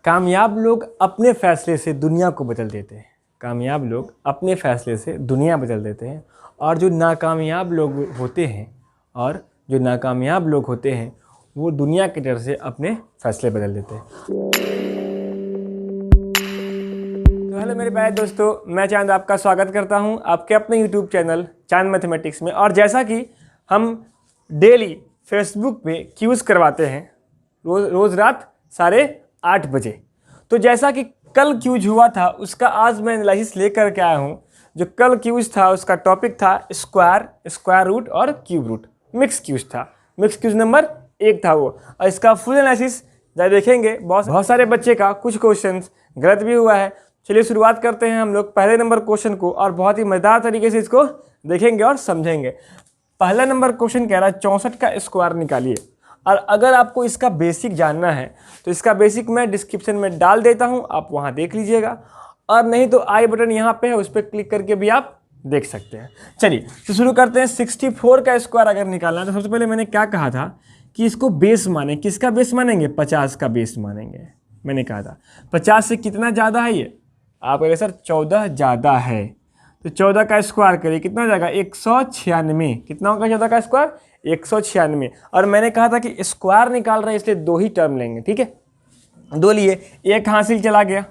कामयाब लोग अपने फैसले से दुनिया को बदल देते हैं। कामयाब लोग अपने फैसले से दुनिया बदल देते हैं और जो नाकामयाब लोग होते हैं वो दुनिया की तरफ से अपने फैसले बदल देते हैं। तो हेलो मेरे प्यारे दोस्तों, मैं चांद आपका स्वागत करता हूं आपके अपने यूट्यूब चैनल चांद मैथमेटिक्स में। और जैसा कि हम डेली फेसबुक पे क्यूज़ करवाते हैं रोज़ रात 8:30 बजे, तो जैसा कि कल क्यूज हुआ था उसका आज मैं एनालिसिस लेकर के आया हूँ। जो कल क्यूज था उसका टॉपिक था स्क्वायर रूट और क्यूब रूट। मिक्स क्यूज था, मिक्स क्यूज नंबर 1 था वो, और इसका फुल एनालिसिस जब देखेंगे बहुत सारे बच्चे का कुछ क्वेश्चंस गलत भी हुआ है। चलिए शुरुआत करते हैं हम लोग पहले नंबर क्वेश्चन को, और बहुत ही मज़ेदार तरीके से इसको देखेंगे और समझेंगे। पहला नंबर क्वेश्चन कह रहा है 64 का स्क्वायर निकालिए। और अगर आपको इसका बेसिक जानना है तो इसका बेसिक मैं डिस्क्रिप्शन में डाल देता हूं, आप वहां देख लीजिएगा, और नहीं तो आई बटन यहां पे है, उस पर क्लिक करके भी आप देख सकते हैं। चलिए तो शुरू करते हैं। 64 का स्क्वायर अगर निकालना है तो सबसे पहले मैंने क्या कहा था कि इसको बेस माने। किसका बेस मानेंगे? 50 का बेस मानेंगे। मैंने कहा था 50 से कितना ज़्यादा है ये? आप कहेंगे सर 14 ज़्यादा है, तो 14 का स्क्वायर करिए, कितना हो जाएगा? 196। कितना होगा 14 का स्क्वायर? 196। और मैंने कहा था कि स्क्वायर निकाल रहे हैं इसलिए 2 ही टर्म लेंगे, ठीक है? 2 लिए, एक हासिल चला गया,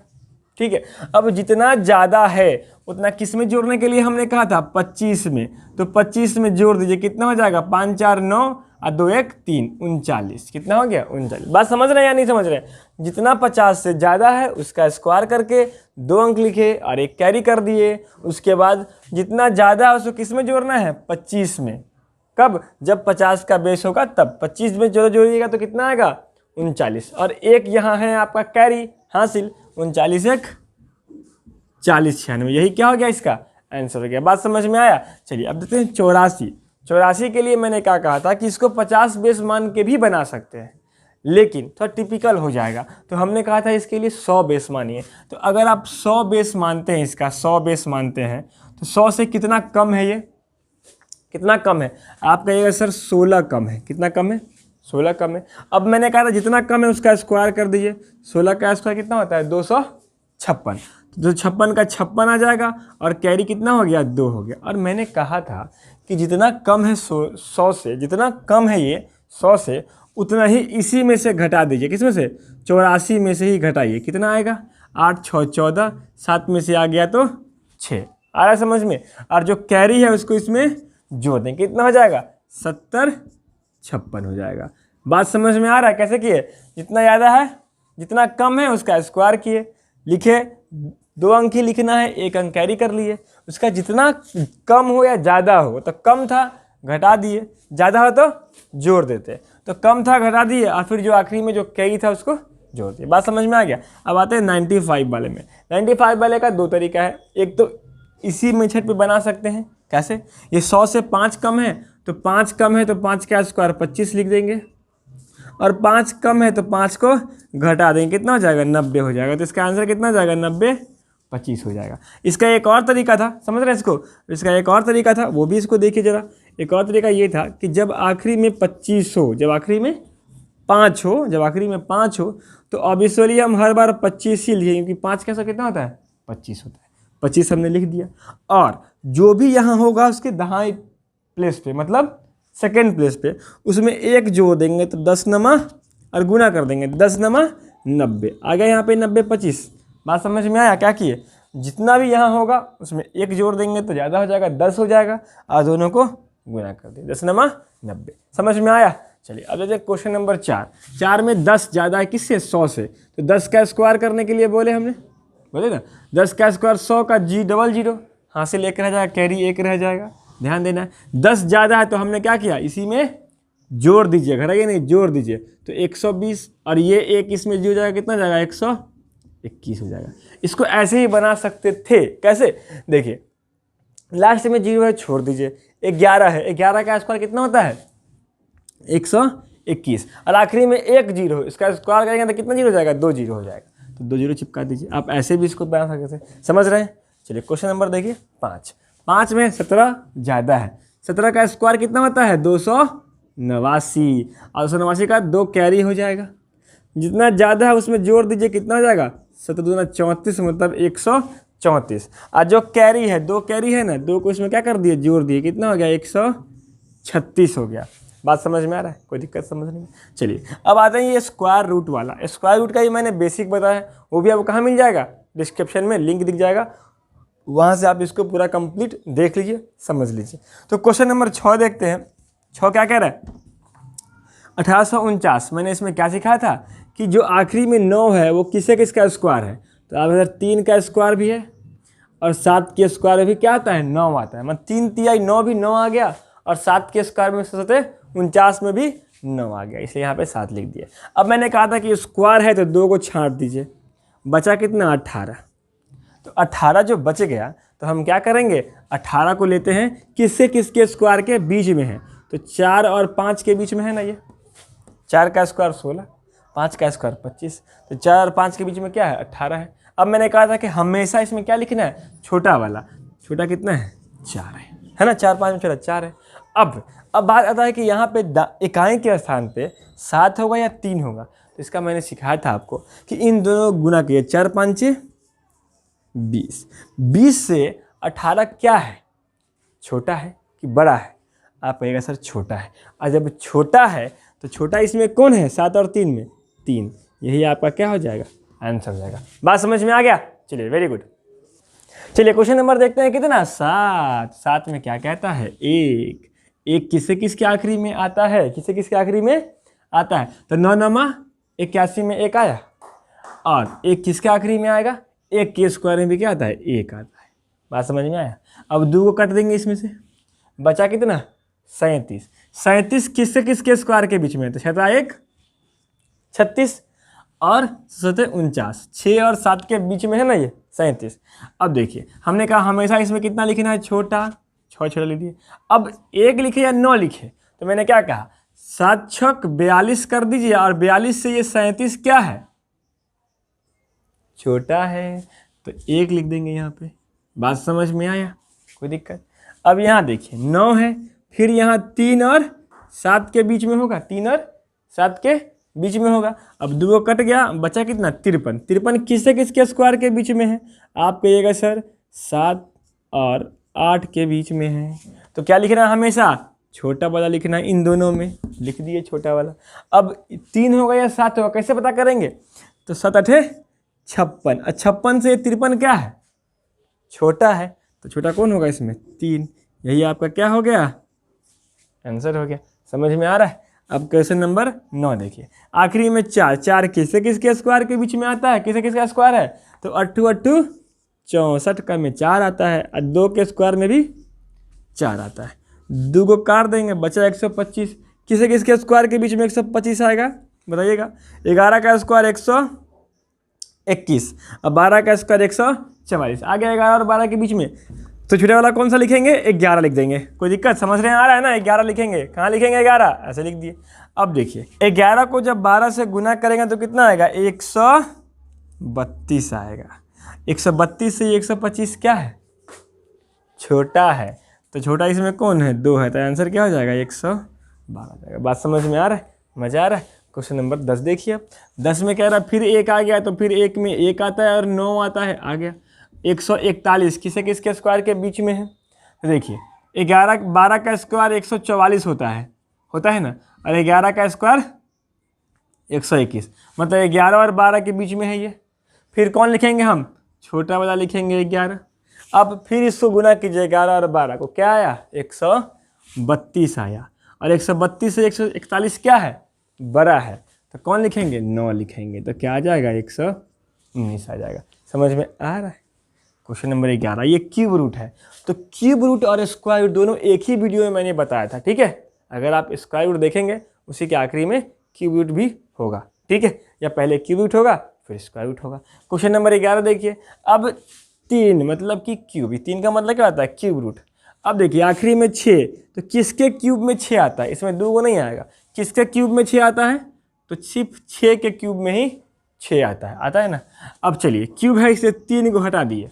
ठीक है। अब जितना ज़्यादा है उतना किस में जोड़ने के लिए हमने कहा था? 25 में। तो 25 में जोड़ दीजिए, कितना हो जाएगा? 5 4 9 और 2 1 3 39। कितना हो गया? 39। बात समझ रहे हैं या नहीं समझ रहे हैं? जितना 50 से ज़्यादा है उसका स्क्वायर करके 2 अंक लिखे और एक कैरी कर दिए। उसके बाद जितना ज़्यादा है उसको किस में जोड़ना है? 25 में। कब? जब 50 का बेस होगा तब। 25 में जोड़िएगा तो कितना आएगा? 39। और एक यहाँ है आपका कैरी हासिल, 39 1 40 96। यही क्या हो गया? इसका आंसर हो गया। बात समझ में आया? चलिए अब देखते हैं 84। 84 के लिए मैंने क्या कहा था कि इसको 50 बेस मान के भी बना सकते हैं, लेकिन थोड़ा टिपिकल हो जाएगा, तो हमने कहा था इसके लिए 100 बेस मानिए। तो अगर आप 100 बेस मानते हैं, इसका 100 बेस मानते हैं, तो 100 से कितना कम है? ये कितना कम है? आप कहिएगा सर 16 कम है। कितना कम है? 16 कम है। अब मैंने कहा था जितना कम है उसका स्क्वायर कर दीजिए। 16 का स्क्वायर कितना होता है? 256। तो 56 का 56 आ जाएगा, और कैरी कितना हो गया? 2 हो गया। और मैंने कहा था कि जितना कम है 100 से, जितना कम है ये 100 से, उतना ही इसी में से घटा दीजिए। किस में से? 84 में से ही घटाइए। कितना आएगा? 8 6 14, 7 में से आ गया तो 6। आ रहा है समझ में? और जो कैरी है उसको इसमें जोड़ दें, कितना हो जाएगा? 70 56 हो जाएगा। बात समझ में आ रहा है कैसे किए? जितना ज़्यादा है, जितना कम है उसका स्क्वायर किए, लिखे, 2 अंक ही लिखना है, 1 अंक कैरी कर लिए। उसका जितना कम हो या ज़्यादा हो, तो कम था घटा दिए, ज़्यादा हो तो जोड़ देते। तो कम था घटा दिए, और फिर जो आखिरी में जो कैरी था उसको जोड़ दिए। बात समझ में आ गया? अब आते हैं 95 वाले में। 95 वाले का 2 तरीका है। एक तो इसी मेथड पे बना सकते हैं। कैसे? ये 100 से 5 कम है, तो 5 कम है तो 5 का स्क्वायर 25 लिख देंगे, और 5 कम है तो 5 को घटा देंगे। कितना हो जाएगा? 90 हो जाएगा। तो इसका आंसर कितना हो जाएगा? 90 25 हो जाएगा। इसका एक और तरीका था, समझ रहे हैं इसको? इसका एक और तरीका था, वो भी इसको देखिए जरा। एक और तरीका ये था कि जब आखिरी में 25 हो, जब आखिरी में 5 हो, तो ऑब्वियसली हम हर बार 25 ही लिखेंगे, क्योंकि 5 का कितना होता है? 25 होता है। 25 हमने लिख दिया, और जो भी यहाँ होगा उसके दाहिने प्लेस पे, मतलब सेकेंड प्लेस पे, उसमें 1 जोड़ देंगे तो 10 नमा और गुना कर देंगे, 10 नमा 90 आ गया। यहाँ पे 90 25। बात समझ में आया? क्या किए? जितना भी यहाँ होगा उसमें 1 जोड़ देंगे तो ज़्यादा हो जाएगा, 10 हो जाएगा, और दोनों को गुना कर देंगे, 10 नमा 90। समझ में आया? चलिए अब देखते हैं क्वेश्चन नंबर 4। 4 में 10 ज़्यादा है किससे? 100 से। तो 10 का स्क्वायर करने के लिए बोले हमने, बोले ना, 10 का स्क्वायर 100 का G00, हासिल 1 रह जाएगा, कैरी 1 रह जाएगा। ध्यान देना है, 10 ज़्यादा है तो हमने क्या किया? इसी में जोड़ दीजिए, घटाइए नहीं, जोड़ दीजिए। तो 120, और ये 1 इसमें जुड़ जाएगा, कितना जाएगा? 121 हो जाएगा। इसको ऐसे ही बना सकते थे। कैसे? देखिए, लास्ट में 0 है, छोड़ दीजिए। 11 है, 11 का स्क्वायर कितना होता है? 121, और आखिरी में 1 0, इसका स्क्वायर करेंगे तो कितना 0 हो जाएगा? 2 0 हो जाएगा। तो 2 0 चिपका दीजिए। आप ऐसे भी इसको बना सकते थे। समझ रहे हैं? चलिए क्वेश्चन नंबर देखिए 5। 5 में 17 ज़्यादा है। 17 का स्क्वायर कितना होता है? 289, और 289 का 2 कैरी हो जाएगा। जितना ज़्यादा है उसमें जोड़ दीजिए, कितना हो जाएगा 7 दूना 34, मतलब 134। और जो कैरी है, 2 कैरी है ना, 2 को इसमें क्या कर दिए, जोड़ दिए, कितना हो गया 136 हो गया। बात समझ में आ रहा है, कोई दिक्कत समझ नहीं। चलिए अब आते हैं ये स्क्वायर रूट वाला। स्क्वायर रूट का ही मैंने बेसिक बताया, वो भी आपको कहाँ मिल जाएगा, डिस्क्रिप्शन में लिंक दिख जाएगा, वहाँ से आप इसको पूरा कंप्लीट देख लीजिए, समझ लीजिए। तो क्वेश्चन नंबर 6 देखते हैं। 6 क्या कह रहा है, 1849। मैंने इसमें क्या सिखाया था कि जो आखिरी में 9 है वो किससे किसका स्क्वायर है। तो अब इधर 3 का स्क्वायर भी है और 7 के स्क्वायर में भी क्या आता है, 9 आता है। मतलब 3 तिहाई 9 भी 9 आ गया, और 7 के स्क्वायर में 49 में भी 9 आ गया, इसलिए यहाँ पे 7 लिख दिया। अब मैंने कहा था कि स्क्वायर है तो 2 को छांट दीजिए, बचा कितना 18। तो 18 जो बच गया तो हम क्या करेंगे, 18 को लेते हैं किससे किसके स्क्वायर के बीच में है। तो 4 और 5 के बीच में है ना, ये 4 का स्क्वायर 16, 5 का स्क्वायर 25, तो 4 और 5 के बीच में क्या है 18 है। अब मैंने कहा था कि हमेशा इसमें क्या लिखना है, छोटा वाला। छोटा कितना है 4 है ना, 4 5 में छोटा 4 है। अब बात आता है कि यहाँ पे इकाई के स्थान पे 7 होगा या 3 होगा। तो इसका मैंने सिखाया था आपको कि इन दोनों गुना किए, 4 5 20, 20 से 18 क्या है, छोटा है कि बड़ा है। आप कहिएगा सर छोटा है, और जब छोटा है तो छोटा इसमें कौन है, 7 और 3 में 3, यही आपका क्या हो जाएगा, आंसर हो जाएगा। बात समझ में आ गया, चलिए वेरी गुड। चलिए क्वेश्चन नंबर देखते हैं, कितना 7। 7 में क्या कहता है, एक किससे किसके आखिरी में आता है, किससे किसके आखिरी में आता है। तो 9 9 81 में 1 आया, और 1 किसके आखिरी में आएगा, 1 के स्क्वायर में भी क्या आता है, 1 आता है। बात समझ में आया। अब 2 को कट देंगे इसमें से, बचा कितना 37। 37 किससे किसके स्क्वायर के बीच में है, तो 7 1 36 और 7 49, 6 और 7 के बीच में है ना ये 37। अब देखिए हमने कहा हमेशा इसमें कितना लिखना है, छोटा, 6 छोटा लिख दिए। अब 1 लिखे या 9 लिखे, तो मैंने क्या कहा 7 छक 42 कर दीजिए, और 42 से ये 37 क्या है, छोटा है, तो 1 लिख देंगे यहाँ पे। बात समझ में आया, कोई दिक्कत। अब यहाँ देखिए 9 है, फिर यहाँ 3 और 7 के बीच में होगा, 3 और 7 के बीच में होगा। अब 2 कट गया, बचा कितना 53। 53 किससे किसके स्क्वायर के बीच में है, आप कहिएगा सर 7 और 8 के बीच में है। तो क्या लिखना है, हमेशा छोटा वाला लिखना है, इन दोनों में लिख दिए छोटा वाला। अब 3 होगा या 7 होगा, कैसे पता करेंगे, तो 7 8 56, 56 से 53 क्या है, छोटा है, तो छोटा कौन होगा इसमें 3, यही आपका क्या हो गया, आंसर हो गया। समझ में आ रहा है। अब क्वेश्चन नंबर 9 देखिए, आखिरी में 4, 4 किससे किसके स्क्वायर के बीच में आता है, किससे किसका स्क्वायर है, तो 8 8 64 का में 4 आता है, और 2 के स्क्वायर में भी 4 आता है। 2 को काट देंगे, बचा 125, किससे किसके स्क्वायर के बीच में 125 आएगा, बताइएगा। 11 का स्क्वायर 121, अब 12 का स्क्वायर 144 आ गया, 11 और 12 के बीच में। तो छोटे वाला कौन सा लिखेंगे, 11 लिख देंगे, कोई दिक्कत समझ रहे हैं, आ रहा है ना। 11 लिखेंगे, कहाँ लिखेंगे 11, ऐसे लिख दिए। अब देखिए 11 को जब 12 से गुना करेंगे तो कितना आएगा, 132 आएगा। 132 से 125 क्या है, छोटा है, तो छोटा इसमें कौन है, 2 है, तो आंसर क्या हो जाएगा 112 जाएगा। बात समझ में आ रहा है, मजा आ रहा है। क्वेश्चन नंबर 10 देखिए। अब 10 में कह रहा है फिर 1 आ गया, तो फिर 1 में 1 आता है और 9 आता है, आ गया। 141 किसे किसके स्क्वायर के बीच में है, तो देखिए 12 का स्क्वायर 144 होता है ना, और 11 का स्क्वायर 121, मतलब 11 और 12 के बीच में है ये। फिर कौन लिखेंगे हम, छोटा वाला लिखेंगे 11। अब फिर इसको गुना कीजिए, 11 और 12 को, क्या आया 132 आया, और 132 से 141 क्या है, बड़ा है, तो कौन लिखेंगे, 9 लिखेंगे, तो क्या आ जाएगा 119 आ जाएगा। समझ में आ रहा है। क्वेश्चन नंबर 11, ये क्यूब रूट है। तो क्यूब रूट और स्क्वायर रूट दोनों एक ही वीडियो में मैंने बताया था, ठीक है। अगर आप स्क्वायर रूट देखेंगे उसी के आखिरी में क्यूब रूट भी होगा, ठीक है, या पहले क्यूब रूट होगा फिर स्क्वायर रूट होगा। क्वेश्चन नंबर 11 देखिए। अब 3 मतलब कि क्यूब, 3 का मतलब क्या होता है, क्यूब रूट। अब देखिए आखिरी में 6, तो किसके क्यूब में 6 आता है, इसमें 2 को नहीं आएगा, किसके क्यूब में 6 आता है, तो सिर्फ 6 के क्यूब में ही 6 आता है ना। अब चलिए क्यूब है, इसे 3 को हटा दिए,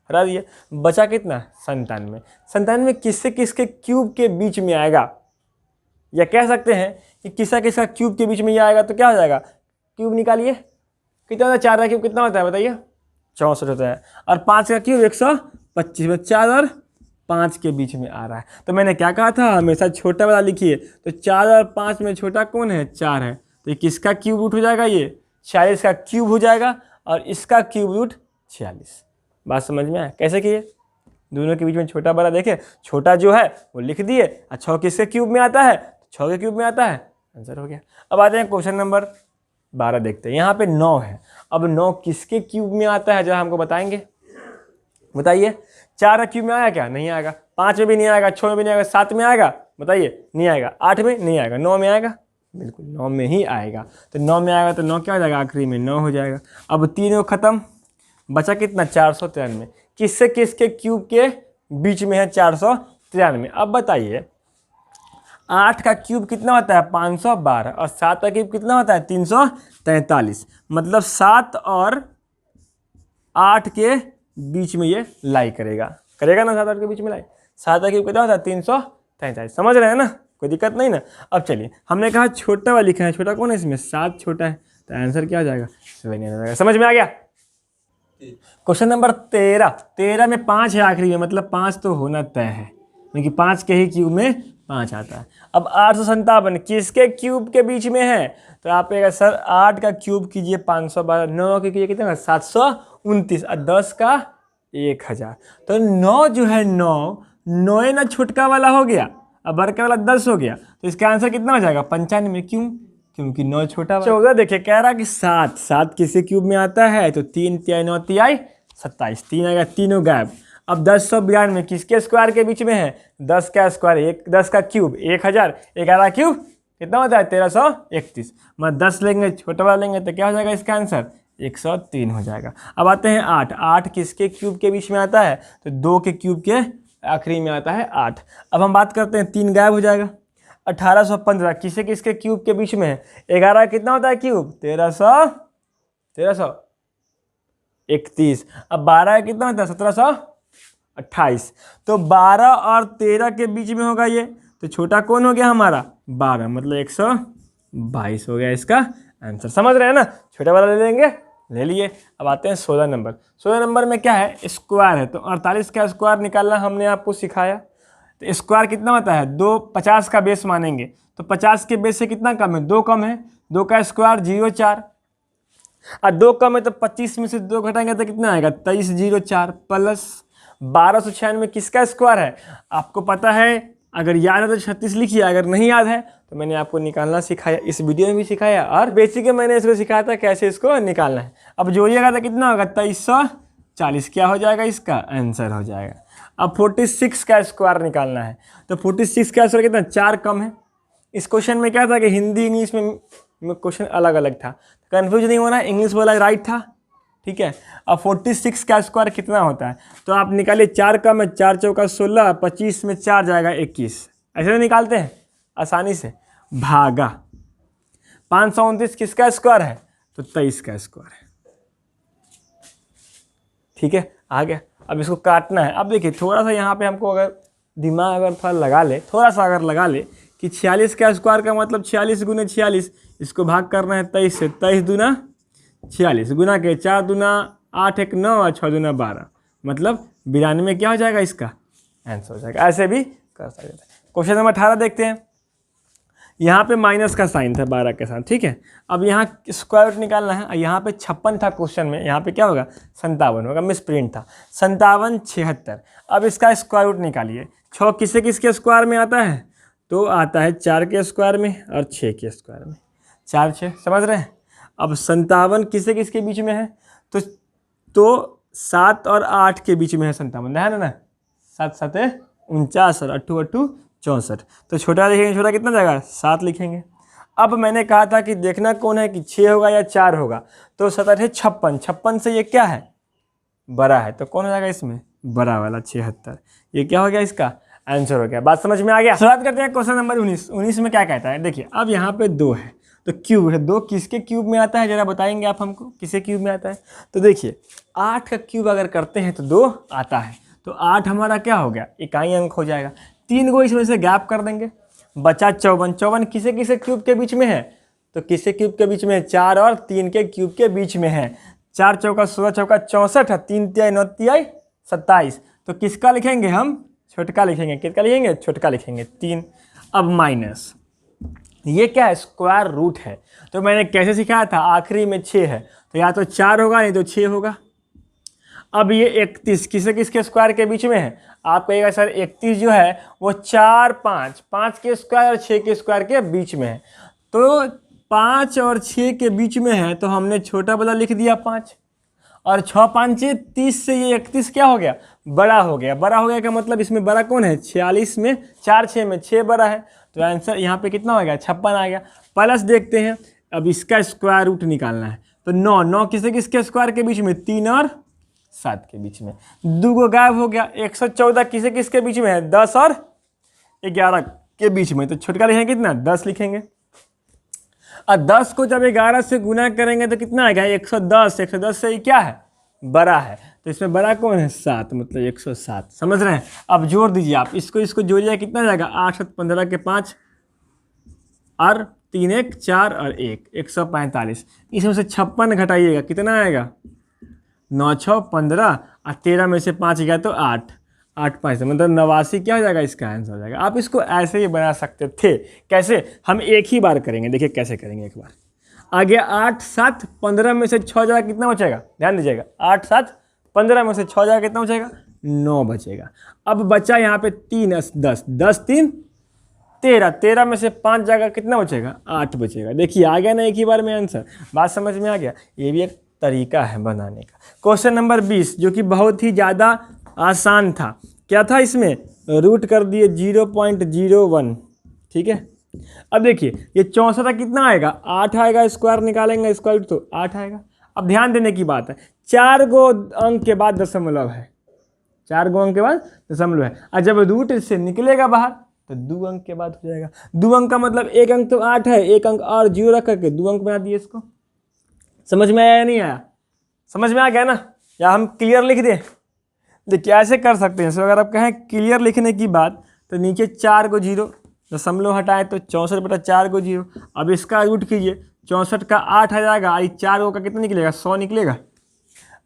बचा कितना 97। 97 किससे किसके क्यूब के बीच में आएगा, या कह सकते हैं कि किसका किसका क्यूब के बीच में ये आएगा, तो क्या हो जाएगा क्यूब निकालिए, कितना होता है 4 का क्यूब कितना होता है बताइए, 64 होता है। और 5 का क्यूब 125 में 4 और 5 के बीच में आ रहा है। तो मैंने क्या कहा था, हमेशा छोटा वाला लिखिए। तो 4 और 5 में छोटा कौन है, 4 है। तो किसका क्यूब रूट हो जाएगा, ये 46 का क्यूब हो जाएगा और इसका क्यूब रूट 46। बात समझ में आया कैसे किए, दोनों के बीच में छोटा बड़ा देखे, छोटा जो है वो लिख दिए, 6 किसके क्यूब में आता है, 6 के क्यूब में आता है, आंसर हो गया। अब आते हैं क्वेश्चन नंबर 12 देखते हैं। यहाँ पे 9 है, अब 9 किसके क्यूब में आता है जरा हमको बताएंगे, बताइए। 4 का क्यूब में आया क्या, नहीं आएगा। 5 में भी नहीं आएगा, 6 में भी नहीं आएगा, 7 में आएगा, बताइए, नहीं आएगा। 8 में नहीं आएगा, 9 में आएगा, बिल्कुल 9 में ही आएगा। तो 9 में आएगा तो 9 क्या हो जाएगा, आखिरी में 9 हो जाएगा। अब 3 खत्म, बचा कितना, 493। किससे किसके क्यूब के बीच में है 493। अब बताइए 8 का क्यूब कितना होता है 512 और 7 का क्यूब कितना होता है 343। मतलब 7 और 8 के बीच में ये लाई करेगा, करेगा ना, 7 8 के बीच में लाई। 7 का क्यूब कितना होता है 343, समझ रहे हैं ना, कोई दिक्कत नहीं ना। अब चलिए, हमने कहा छोटा वाला लिखा है, छोटा कौन है इसमें, 7 छोटा है, तो आंसर क्या हो जाएगा, 7 आ जाएगा। समझ में आ गया। क्वेश्चन नंबर 13 में 5 है आखिरी में, मतलब 5 तो होना तय है, क्योंकि 5 के ही क्यूब में 5 आता है। अब 857 किसके क्यूब के बीच में है, तो आप कहेगा सर 8 का क्यूब कीजिए 512, 9 के कीजिए कितना 729 और 10 का 1000। तो 9 जो है 9 ना छोटका वाला हो गया, अब बड़का वाला 10 हो गया, तो इसका आंसर कितना हो जाएगा 95। क्यों, क्योंकि 9 छोटा वाला। 14 देखिए कह रहा कि 7 किसके क्यूब में आता है, तो 3 3 9 3 27, 3 आएगा, तीनों गायब। अब 1092 किसके स्क्वायर के बीच में है, 10 का स्क्वायर 10 का क्यूब 1000, 11 क्यूब कितना होता है 1331। मतलब 10 लेंगे छोटा वाला लेंगे तो क्या हो जाएगा इसका आंसर 103 हो जाएगा। अब आते हैं 8 किसके क्यूब के बीच में आता है, तो 2 के क्यूब के आखिरी में आता है 8। अब हम बात करते हैं 3 गायब हो जाएगा। 1815 किसके किसके क्यूब के बीच में है, 11 कितना होता है क्यूब 1331। अब 12 कितना होता है 1728। तो 12 और 13 के बीच में होगा ये, तो छोटा कौन हो गया हमारा 12, मतलब 122 हो गया इसका आंसर। समझ रहे हैं ना, छोटा वाला ले लेंगे, ले लिए। अब आते हैं 16 नंबर। 16 नंबर में क्या है, स्क्वायर है, तो 48 का स्क्वायर निकालना हमने आपको सिखाया। तो स्क्वायर कितना होता है 2, 50 का बेस मानेंगे तो 50 के बेस से कितना कम है 2 कम है, 2 का स्क्वायर 04 और 2 कम है तो 25 में से 2 घटाएंगे तो कितना आएगा 2304 प्लस 1296 किसका स्क्वायर है, आपको पता है, अगर याद है तो 36 लिखिए, अगर नहीं याद है तो मैंने आपको निकालना सिखाया, इस वीडियो में भी सिखाया और बेसिक में मैंने इसको सिखाया था कैसे इसको निकालना है। अब जोड़िएगा तो कितना होगा 2340, क्या हो जाएगा इसका आंसर हो जाएगा। अब 46 का स्क्वायर निकालना है, तो 46 का स्क्वायर कितना 4 कम है। इस क्वेश्चन में क्या था कि हिंदी इंग्लिश में क्वेश्चन अलग अलग था, कन्फ्यूज नहीं होना, इंग्लिश वाला राइट था, ठीक है। अब 46 का स्क्वायर कितना होता है, तो आप निकालिए 4 कम है, 4 चौका 16, 25 में 4 जाएगा 21, ऐसे निकालते हैं आसानी से, भागा 529 किसका स्क्वायर है, तो 23 का स्क्वायर है, ठीक है, आ गया। अब इसको काटना है। अब देखिए थोड़ा सा यहाँ पे हमको अगर दिमाग अगर थोड़ा लगा ले, थोड़ा सा अगर लगा ले कि 46 का स्क्वायर का मतलब 46 गुने 46, इसको भाग करना है 23 से, 23 दूना 46 गुना के 4 दूना 8 1 9 और 6 दूना 12, मतलब 92 क्या हो जाएगा इसका आंसर हो जाएगा। ऐसे भी कर सकते हैं। क्वेश्चन नंबर 18 देखते हैं। यहाँ पे माइनस का साइन था 12 के साथ, ठीक है। अब यहाँ स्क्वायर रूट निकालना है, यहाँ पे 56 था क्वेश्चन में, यहाँ पे क्या होगा 57 होगा, मिस प्रिंट था 57 76। अब इसका स्क्वायर रूट निकालिए। 6 किससे किसके स्क्वायर में आता है, तो आता है 4 के स्क्वायर में और 6 के स्क्वायर में, 4 6, समझ रहे हैं। अब 57 किससे किसके बीच में है, तो 7 और 8 के बीच में है 57, है ना 7 7 49 और 8 8 64। तो छोटा लिखेंगे, छोटा कितना जाएगा 7 लिखेंगे। अब मैंने कहा था कि देखना कौन है कि 6 होगा या 4 होगा, तो 7 8 56, 56 से ये क्या है बड़ा है, तो कौन हो जाएगा इसमें बड़ा वाला 76, ये क्या हो गया इसका आंसर हो गया। बात समझ में आ गया। शुरुआत करते हैं क्वेश्चन नंबर 19। 19 में क्या कहता है, देखिए अब यहाँ पे 2 है, तो क्यूब है, 2 किसके क्यूब में आता है जरा बताएंगे आप हमको, किसके क्यूब में आता है। तो देखिए 8 का क्यूब अगर करते हैं तो 2 आता है, तो 8 हमारा क्या हो गया इकाई अंक हो जाएगा। 3 को इसमें से गैप कर देंगे, बचा 54, 54 किसे किसे क्यूब के बीच में है, तो किसके क्यूब के बीच में है? 4 और 3 के क्यूब के बीच में है। 4 चौका 16 चौका 64 है, 3 तिहाई 9 तिहाई 27। तो किसका लिखेंगे हम? छोटका लिखेंगे। किसका लिखेंगे? छोटका लिखेंगे 3। अब माइनस, ये क्या है? स्क्वायर रूट है। तो मैंने कैसे सिखाया था? आखिरी में 6 है तो या तो 4 होगा नहीं तो 6 होगा। अब ये 31 किसके किसके स्क्वायर के बीच में है? आप कहिएगा सर 31 जो है वो 4 5 5 के स्क्वायर और 6 के स्क्वायर के बीच में है। तो 5 और 6 के बीच में है तो हमने छोटा वाला लिख दिया 5, और 6 5 30 से ये 31 क्या हो गया? बड़ा हो गया। बड़ा हो गया का मतलब इसमें बड़ा कौन है? 46 में 4 6 में 6 बड़ा है। तो आंसर यहाँ पे कितना हो गया? 56 आ गया। प्लस देखते हैं, अब इसका स्क्वायर रूट निकालना है। तो 9 9 किसके किसके स्क्वायर के बीच में? 3 और 7 के बीच में। 2 को गायब हो गया। 114 किसके किसके बीच में है? 10 और 11 के बीच में। तो छोटका लिखेंगे कितना? 10 लिखेंगे। और 10 को जब 11 से गुना करेंगे तो कितना आएगा? 110। 110 से क्या है? बड़ा है। तो इसमें बड़ा कौन है? 7, मतलब 107। समझ रहे हैं? अब जोड़ दीजिए आप इसको जोड़िए, कितना जाएगा? 8 7 15 के 5 और 3 1 4 और 1 145। इसमें से 56 घटाइएगा, कितना आएगा? 9 6 15 और 13 में से 5 गया तो 8 8 5 मतलब 89 क्या हो जाएगा? इसका आंसर हो जाएगा। आप इसको ऐसे ही बना सकते थे। कैसे? हम एक ही बार करेंगे। देखिए कैसे करेंगे एक बार। आगे 8 7 15 में से 6 जाएगा, कितना बचेगा? ध्यान दीजिएगा। 8 7 15 में से 6 जाएगा, कितना बचेगा? 9 बचेगा। अब बचा यहाँ पे 3 10 10 3 13 13 में से 5 जाएगा, कितना बचेगा? 8 बचेगा। देखिए आ गया ना एक ही बार में आंसर। बात समझ में आ गया? ये भी एक तरीका है बनाने का। क्वेश्चन नंबर 20 जो कि बहुत ही ज़्यादा आसान था। क्या था इसमें? रूट कर दिए 0.01। ठीक है। अब देखिए ये 64 कितना आएगा? 8 आएगा। स्क्वायर निकालेंगे स्क्वायर रूट तो 8 आएगा। अब ध्यान देने की बात है, 4 गो अंक के बाद दशमलव है। 4 गो अंक के बाद दशमलव है। और जब रूट से निकलेगा बाहर तो 2 अंक के बाद हो जाएगा। 2 अंक का मतलब एक अंक तो 8 है, एक अंक और 0 रख करके 2 अंक बना दिए इसको। समझ में आया या नहीं आया? समझ में आ गया ना? या हम क्लियर लिख दें? देखिए ऐसे कर सकते हैं। सो अगर आप कहें क्लियर लिखने की बात तो नीचे 4 को 0 दशमलव हटाए तो 64/4 को 0। अब इसका रूट कीजिए, 64 का 8 आ जाएगा, 4 का कितना निकलेगा? 100 निकलेगा।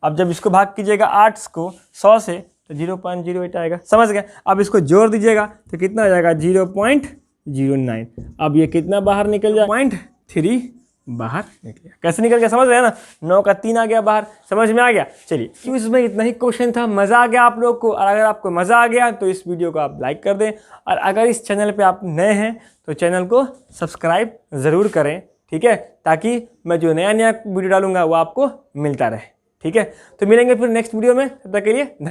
अब जब इसको भाग कीजिएगा 8 को 100 से तो 0.08 आएगा। समझ गए? अब इसको जोड़ दीजिएगा तो कितना आ जाएगा? 0.09। अब ये कितना बाहर निकल जाएगा? 0.3 बाहर निकल गया। कैसे निकल गया? समझ रहे हैं ना? 9 का 3 आ गया बाहर। समझ में आ गया? चलिए क्विज में इतना ही क्वेश्चन था। मज़ा आ गया आप लोग को? और अगर आपको मज़ा आ गया तो इस वीडियो को आप लाइक कर दें, और अगर इस चैनल पे आप नए हैं तो चैनल को सब्सक्राइब ज़रूर करें। ठीक है? ताकि मैं जो नया वीडियो डालूंगा वो आपको मिलता रहे। ठीक है? तो मिलेंगे फिर नेक्स्ट वीडियो में। तब तक के लिए